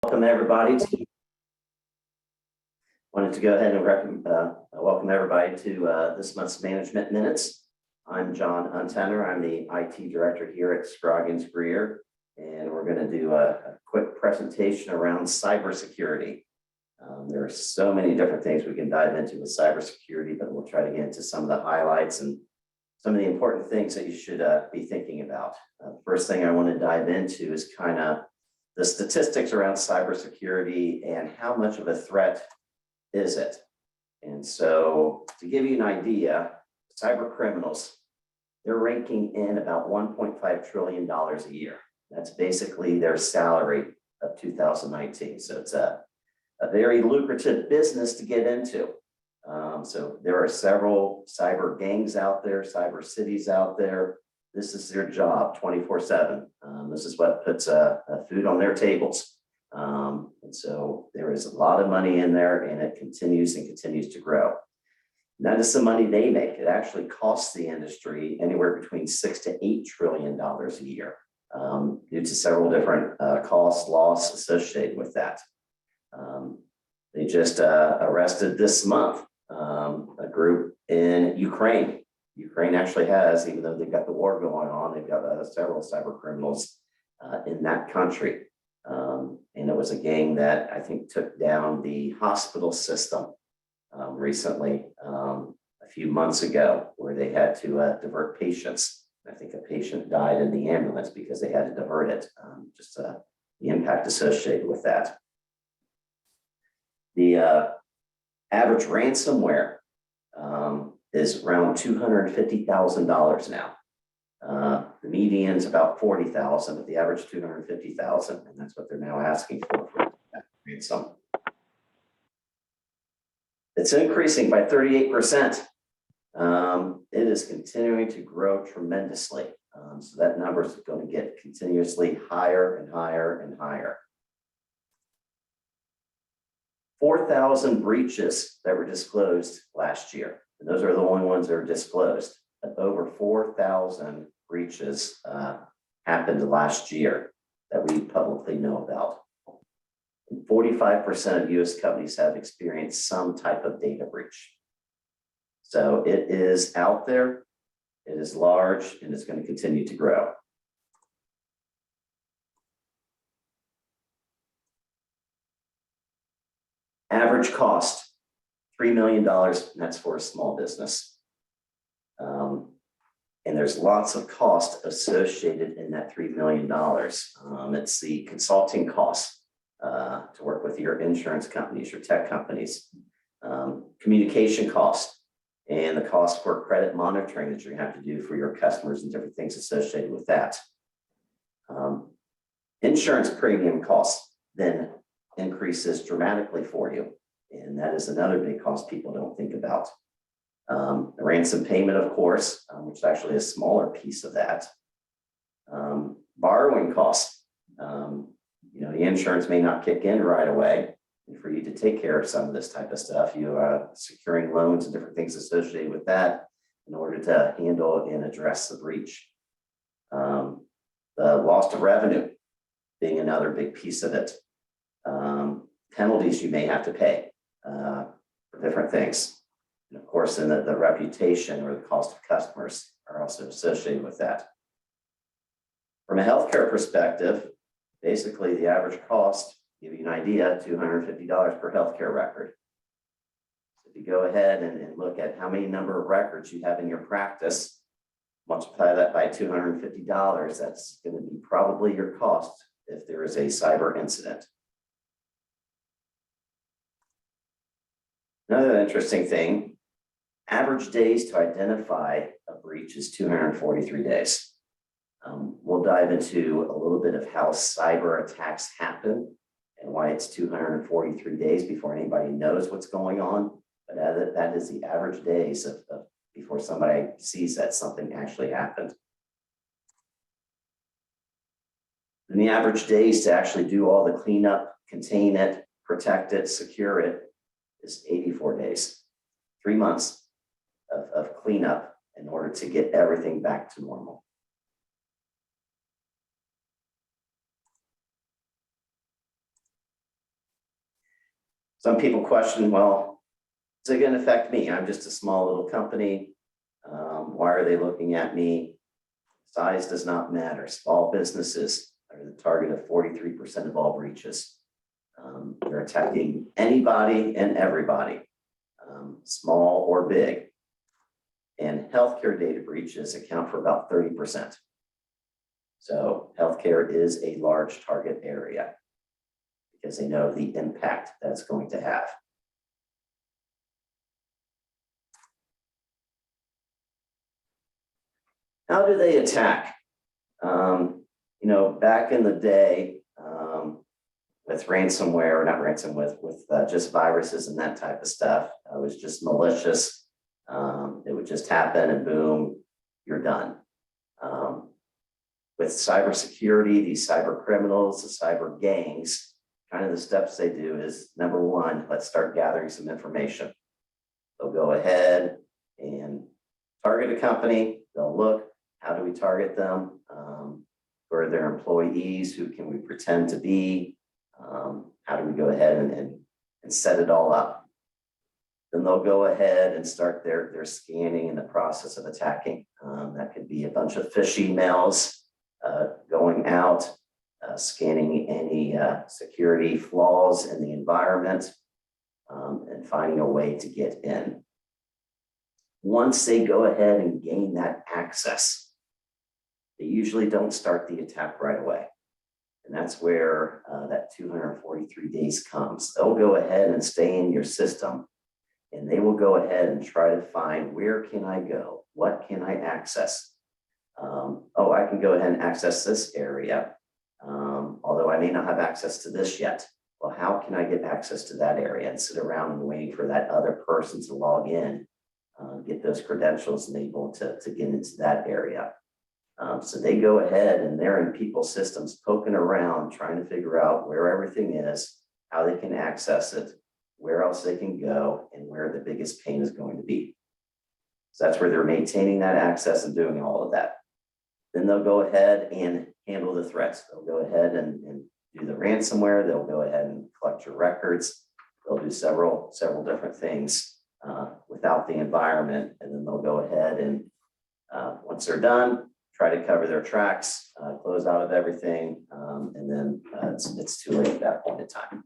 Welcome everybody to wanted to go ahead and welcome everybody to this month's Management Minutes. I'm John Untenner. I'm the IT Director here at ScrogginsGrear, and we're going to do a quick presentation around cybersecurity. There are so many different things we can dive into with cybersecurity, but we'll try to get into some of the highlights and some of the important things that you should be thinking about. The first thing I want to dive into is kind of the statistics around cybersecurity and how much of a threat is it. And so to give you an idea, cyber criminals, they're raking in about $1.5 trillion a year. That's basically their salary of 2019. So it's a very lucrative business to get into. So there are several cyber gangs out there, cyber cities out there. This is their job 24/7. This is what puts food on their tables. And so there is a lot of money in there, and it continues to grow. Not just the money they make, it actually costs the industry anywhere between $6 to $8 trillion a year due to several different costs, loss associated with that. They just arrested this month a group in Ukraine. Ukraine actually has, even though they've got the war going on, they've got several cyber criminals in that country. And it was a gang that I think took down the hospital system recently, a few months ago, where they had to divert patients. I think a patient died in the ambulance because they had to divert it, just the impact associated with that. The average ransomware is around $250,000 now. The median's about $40,000, but the average $250,000, and that's what they're now asking for that ransom. It's increasing by 38%. It is continuing to grow tremendously. So that number is going to get continuously higher and higher and higher. 4,000 breaches that were disclosed last year. And those are the only ones that are disclosed. But over 4,000 breaches happened last year that we publicly know about. And 45% of US companies have experienced some type of data breach. So it is out there, it is large, and it's going to continue to grow. Average cost, $3 million, and that's for a small business. And there's lots of cost associated in that $3 million. It's the consulting costs to work with your insurance companies, your tech companies, communication costs, and the cost for credit monitoring that you have to do for your customers and different things associated with that. Insurance premium costs then increases dramatically for you. And that is another big cost people don't think about. The ransom payment, of course, which is actually a smaller piece of that. Borrowing costs. The insurance may not kick in right away. And for you to take care of some of this type of stuff, you are securing loans and different things associated with that in order to handle and address the breach. The loss of revenue being another big piece of it. Penalties you may have to pay for different things. And of course, then the reputation or the cost of customers are also associated with that. From a healthcare perspective, basically the average cost, to give you an idea, $250 per healthcare record. So if you go ahead and look at how many number of records you have in your practice, multiply that by $250, that's going to be probably your cost if there is a cyber incident. Another interesting thing, average days to identify a breach is 243 days. We'll dive into a little bit of how cyber attacks happen and why it's 243 days before anybody knows what's going on. But that is the average days of before somebody sees that something actually happened. And the average days to actually do all the cleanup, contain it, protect it, secure it is 84 days, 3 months of cleanup in order to get everything back to normal. Some people question, well, is it going to affect me? I'm just a small little company. Why are they looking at me? Size does not matter. Small businesses are the target of 43% of all breaches. They're attacking anybody and everybody, small or big. And healthcare data breaches account for about 30%. So healthcare is a large target area because they know the impact that's going to have. How do they attack? Back in the day, with ransomware, or not ransom, with just viruses and that type of stuff, it was just malicious. It would just happen and boom, you're done. With cybersecurity, these cyber criminals, the cyber gangs, kind of the steps they do is, number one, let's start gathering some information. They'll go ahead and target a company. They'll look, how do we target them? Who are their employees? Who can we pretend to be? How do we go ahead and set it all up? Then they'll go ahead and start their scanning in the process of attacking. That could be a bunch of phish emails going out, scanning any security flaws in the environment, and finding a way to get in. Once they go ahead and gain that access, they usually don't start the attack right away. And that's where that 243 days comes. They'll go ahead and stay in your system, and they will go ahead and try to find, where can I go? What can I access? Oh, I can go ahead and access this area, although I may not have access to this yet. Well, how can I get access to that area and sit around and waiting for that other person to log in, get those credentials and able to get into that area? So they go ahead and they're in people's systems poking around, trying to figure out where everything is, how they can access it, where else they can go, and where the biggest pain is going to be. So that's where they're maintaining that access and doing all of that. Then they'll go ahead and handle the threats. They'll go ahead and do the ransomware. They'll go ahead and collect your records. They'll do several different things without the environment. And then they'll go ahead and once they're done, try to cover their tracks, close out of everything, and then it's too late at that point in time.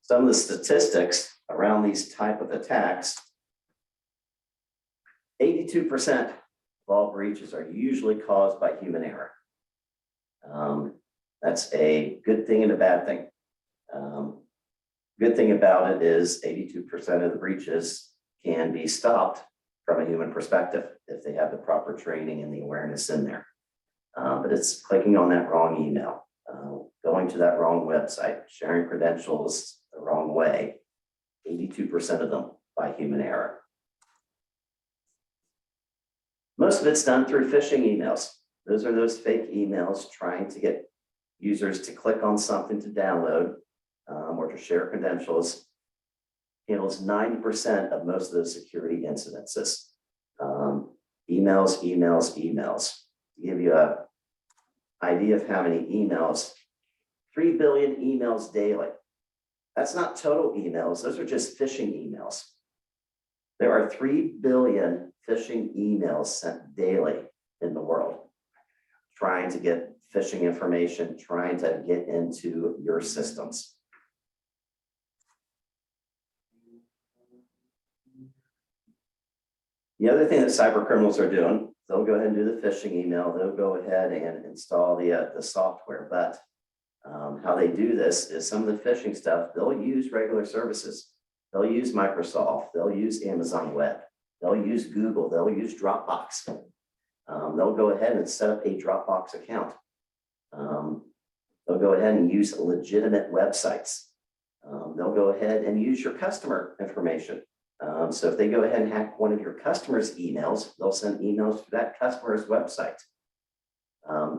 Some of the statistics around these type of attacks, 82% of all breaches are usually caused by human error. That's a good thing and a bad thing. Good thing about it is 82% of the breaches can be stopped from a human perspective if they have the proper training and the awareness in there. But it's clicking on that wrong email, going to that wrong website, sharing credentials the wrong way, 82% of them by human error. Most of it's done through phishing emails. Those are those fake emails trying to get users to click on something to download or to share credentials. Handles 90% of most of those security incidences. Emails. To give you an idea of how many emails, 3 billion emails daily. That's not total emails. Those are just phishing emails. There are 3 billion phishing emails sent daily in the world, trying to get phishing information, trying to get into your systems. The other thing that cyber criminals are doing, they'll go ahead and do the phishing email. They'll go ahead and install the software. But how they do this is some of the phishing stuff, they'll use regular services. They'll use Microsoft. They'll use Amazon Web. They'll use Google. They'll use Dropbox. They'll go ahead and set up a Dropbox account. They'll go ahead and use legitimate websites. They'll go ahead and use your customer information. So if they go ahead and hack one of your customers' emails, they'll send emails to that customer's website.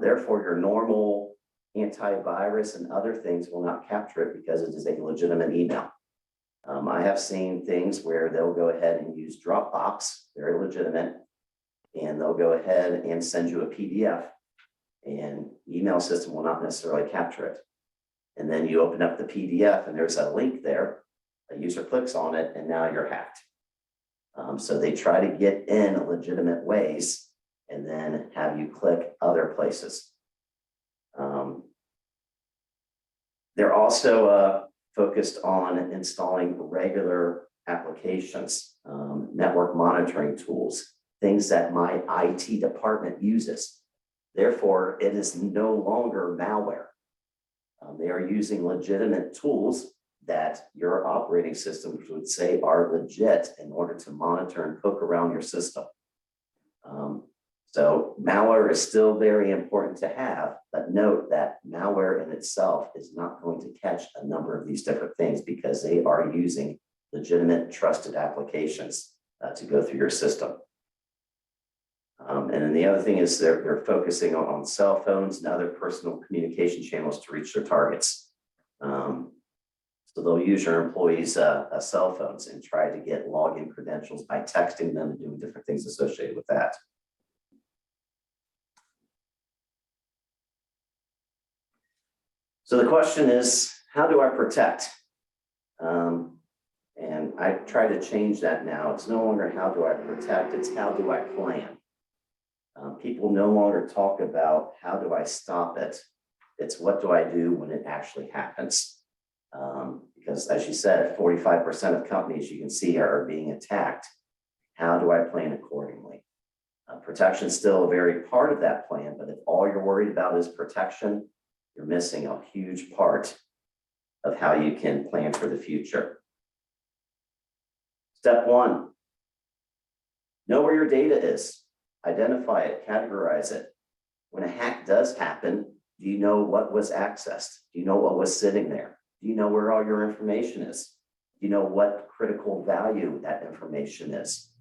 Therefore, your normal antivirus and other things will not capture it because it is a legitimate email. I have seen things where they'll go ahead and use Dropbox, very legitimate, and they'll go ahead and send you a PDF. and the email system will not necessarily capture it. And then you open up the PDF and there's a link there, a user clicks on it, and now you're hacked. So they try to get in legitimate ways and then have you click other places. They're also focused on installing regular applications, network monitoring tools, things that my IT department uses. Therefore, it is no longer malware. They are using legitimate tools that your operating systems would say are legit in order to monitor and poke around your system. So malware is still very important to have, but note that malware in itself is not going to catch a number of these different things because they are using legitimate trusted applications to go through your system. And then the other thing is they're focusing on cell phones and other personal communication channels to reach their targets. So they'll use your employees' cell phones and try to get login credentials by texting them and doing different things associated with that. So the question is, how do I protect? And I try to change that now. It's no longer how do I protect, it's how do I plan? People no longer talk about how do I stop it. It's what do I do when it actually happens? Because as you said, 45% of companies you can see are being attacked. How do I plan accordingly? Protection is still a very part of that plan, but if all you're worried about is protection, you're missing a huge part of how you can plan for the future. Step one, know where your data is. Identify it, categorize it. When a hack does happen, do you know what was accessed? Do you know what was sitting there? Do you know where all your information is? Do you know what critical value that information is?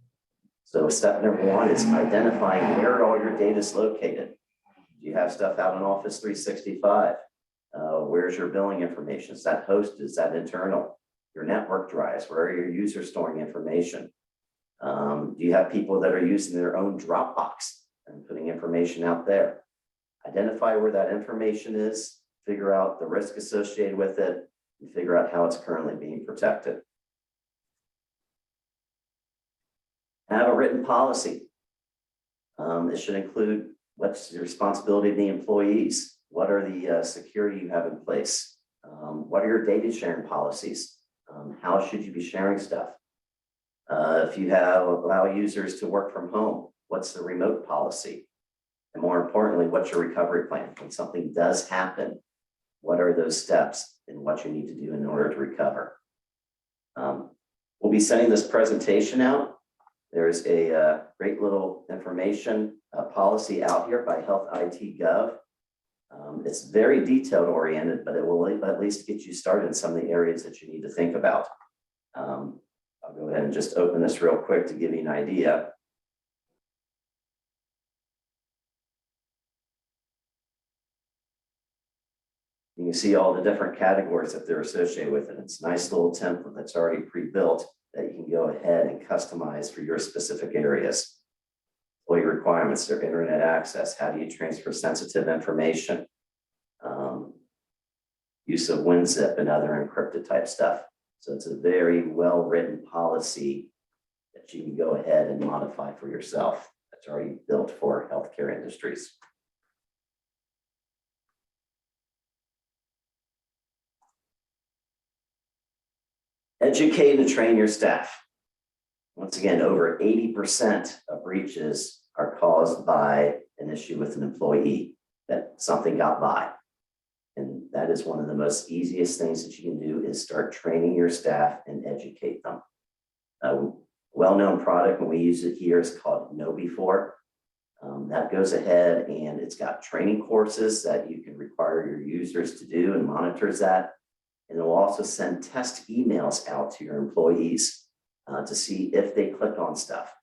So step number one is identifying where all your data is located. Do you have stuff out in Office 365? Where's your billing information? Is that hosted? Is that internal? Your network drives, where are your users storing information? Do you have people that are using their own Dropbox and putting information out there? Identify where that information is, figure out the risk associated with it, and figure out how it's currently being protected. Have a written policy. It should include what's the responsibility of the employees, what are the security you have in place, what are your data sharing policies, how should you be sharing stuff? If you allow users to work from home, what's the remote policy? And more importantly, what's your recovery plan? When something does happen, what are those steps and what you need to do in order to recover? We'll be sending this presentation out. There's a great little information policy out here by Health IT Gov. It's very detailed oriented, but it will at least get you started in some of the areas that you need to think about. I'll go ahead and just open this real quick to give you an idea. You can see all the different categories that they're associated with, and it's a nice little template that's already pre-built that you can go ahead and customize for your specific areas. Employee requirements, their internet access, how do you transfer sensitive information, use of WinZip and other encrypted type stuff. So it's a very well-written policy that you can go ahead and modify for yourself. That's already built for healthcare industries. Educate and train your staff. Once again, over 80% of breaches are caused by an issue with an employee, that something got by. And that is one of the most easiest things that you can do is start training your staff and educate them. A well-known product, when we use it here, is called KnowBe4. That goes ahead and it's got training courses that you can require your users to do and monitors that. And it will also send test emails out to your employees to see if they click on stuff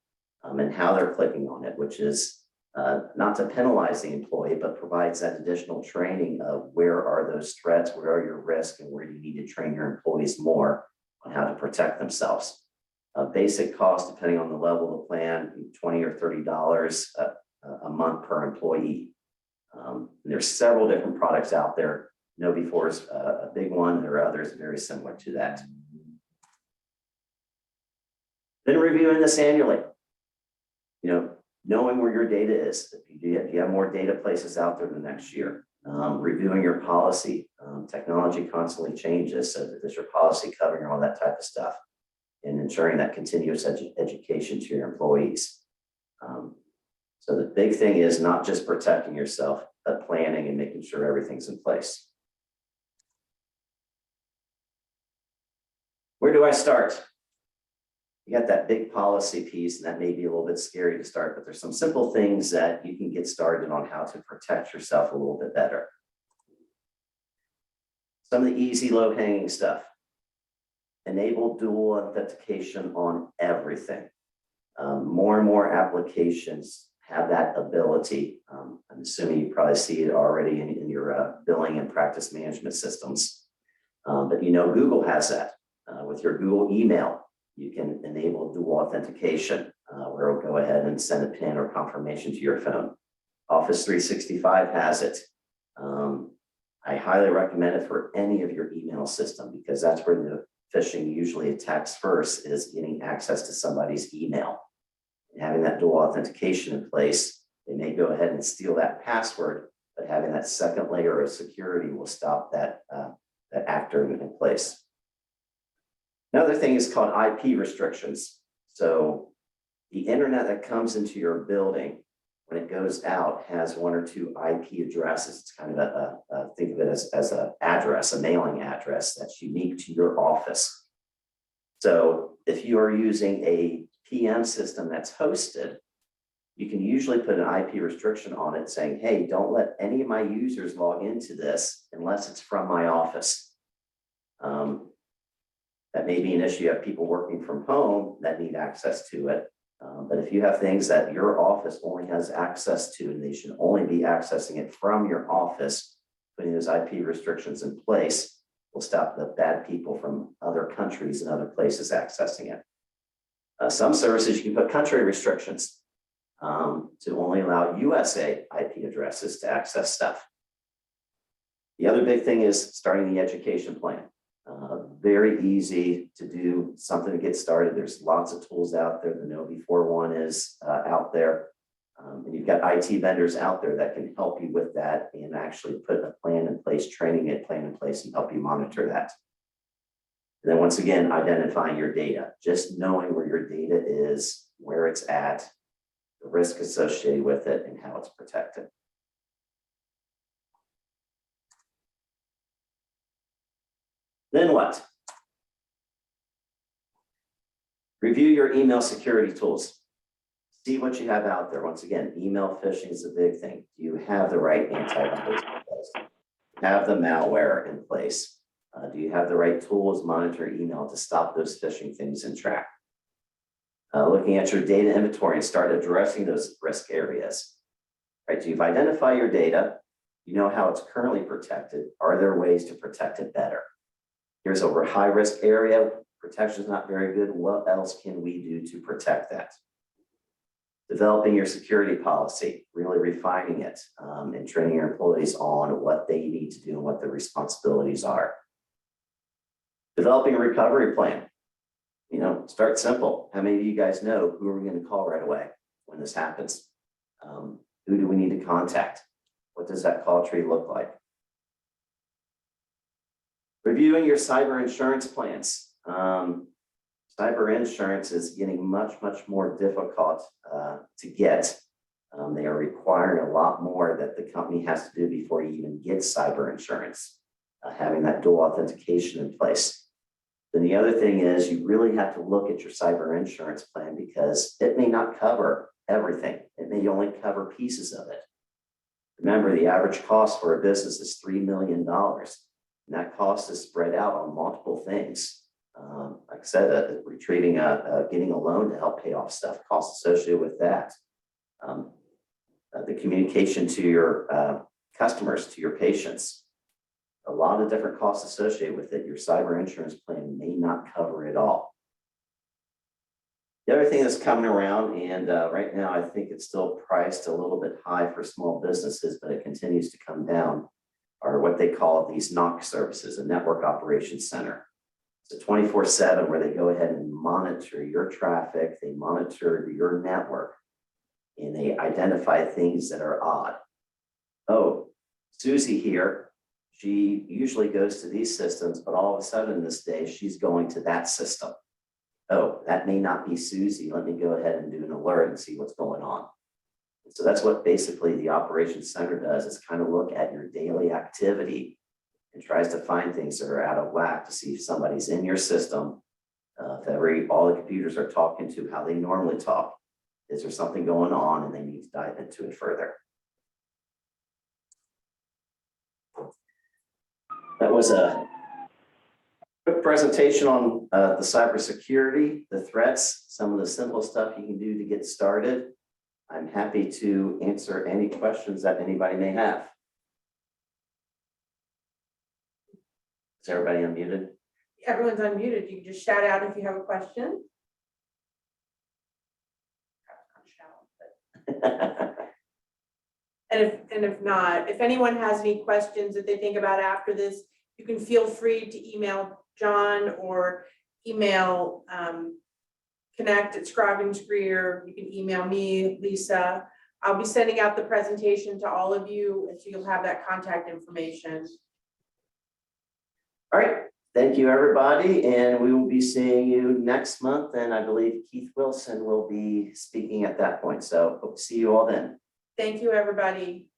and how they're clicking on it, which is not to penalize the employee, but provides that additional training of where are those threats, where are your risks, and where do you need to train your employees more on how to protect themselves. Basic cost, depending on the level of the plan, $20 or $30 a month per employee. There's several different products out there. KnowBe4 is a big one. There are others very similar to that. Then reviewing this annually. Knowing where your data is. If you have more data places out there the next year. Reviewing your policy. Technology constantly changes. So does your policy covering all that type of stuff? And ensuring that continuous education to your employees. So the big thing is not just protecting yourself, but planning and making sure everything's in place. Where do I start? You got that big policy piece, and that may be a little bit scary to start, but there's some simple things that you can get started on how to protect yourself a little bit better. Some of the easy, low-hanging stuff. Enable dual authentication on everything. More and more applications have that ability. I'm assuming you probably see it already in your billing and practice management systems. But Google has that. With your Google email, you can enable dual authentication, where it'll go ahead and send a PIN or confirmation to your phone. Office 365 has it. I highly recommend it for any of your email system, because that's where the phishing usually attacks first, is getting access to somebody's email. And having that dual authentication in place, they may go ahead and steal that password, but having that second layer of security will stop that actor in place. Another thing is called IP restrictions. So the internet that comes into your building, when it goes out, has one or two IP addresses. It's kind of think of it as an address, a mailing address that's unique to your office. So if you are using a PM system that's hosted, you can usually put an IP restriction on it saying, hey, don't let any of my users log into this unless it's from my office. That may be an issue. You have people working from home that need access to it. But if you have things that your office only has access to, and they should only be accessing it from your office, putting those IP restrictions in place will stop the bad people from other countries and other places accessing it. Some services you can put country restrictions to only allow USA IP addresses to access stuff. The other big thing is starting the education plan. Very easy to do, something to get started. There's lots of tools out there. The KnowBe4 one is out there. And you've got IT vendors out there that can help you with that and actually put a plan in place, training a plan in place, and help you monitor that. And then once again, identifying your data, just knowing where your data is, where it's at, the risk associated with it, and how it's protected. Then what? Review your email security tools. See what you have out there. Once again, email phishing is a big thing. Do you have the right antivirus in place? Have the malware in place? Do you have the right tools, monitor email to stop those phishing things in track? Looking at your data inventory and start addressing those risk areas. Right? So you've identified your data. You know how it's currently protected. Are there ways to protect it better? Here's a high risk area. Protection is not very good. What else can we do to protect that? Developing your security policy, really refining it, and training your employees on what they need to do and what their responsibilities are. Developing a recovery plan. Start simple. How many of you guys know who are we going to call right away when this happens? Who do we need to contact? What does that call tree look like? Reviewing your cyber insurance plans. Cyber insurance is getting much, much more difficult to get. They are requiring a lot more that the company has to do before you even get cyber insurance, having that dual authentication in place. Then the other thing is you really have to look at your cyber insurance plan, because it may not cover everything. It may only cover pieces of it. Remember, the average cost for a business is $3 million. And that cost is spread out on multiple things. Like I said, getting a loan to help pay off stuff, costs associated with that. The communication to your customers, to your patients, a lot of different costs associated with it. Your cyber insurance plan may not cover it all. The other thing that's coming around, and right now I think it's still priced a little bit high for small businesses, but it continues to come down, are what they call these NOC services, a network operations center. It's a 24/7 where they go ahead and monitor your traffic, they monitor your network, and they identify things that are odd. Oh, Susie here, she usually goes to these systems, but all of a sudden this day she's going to that system. Oh, that may not be Susie. Let me go ahead and do an alert and see what's going on. So that's what basically the operations center does, is kind of look at your daily activity and tries to find things that are out of whack to see if somebody's in your system. If all the computers are talking to how they normally talk, is there something going on and they need to dive into it further. That was a quick presentation on the cybersecurity, the threats, some of the simple stuff you can do to get started. I'm happy to answer any questions that anybody may have. Is everybody unmuted? Everyone's unmuted. You can just shout out if you have a question. And if not, if anyone has any questions that they think about after this, you can feel free to email John or email connect@ScrogginsGrear. You can email me, Lisa. I'll be sending out the presentation to all of you, and so you'll have that contact information. All right, thank you, everybody, and we will be seeing you next month, and I believe Keith Wilson will be speaking at that point, so hope to see you all then. Thank you, everybody.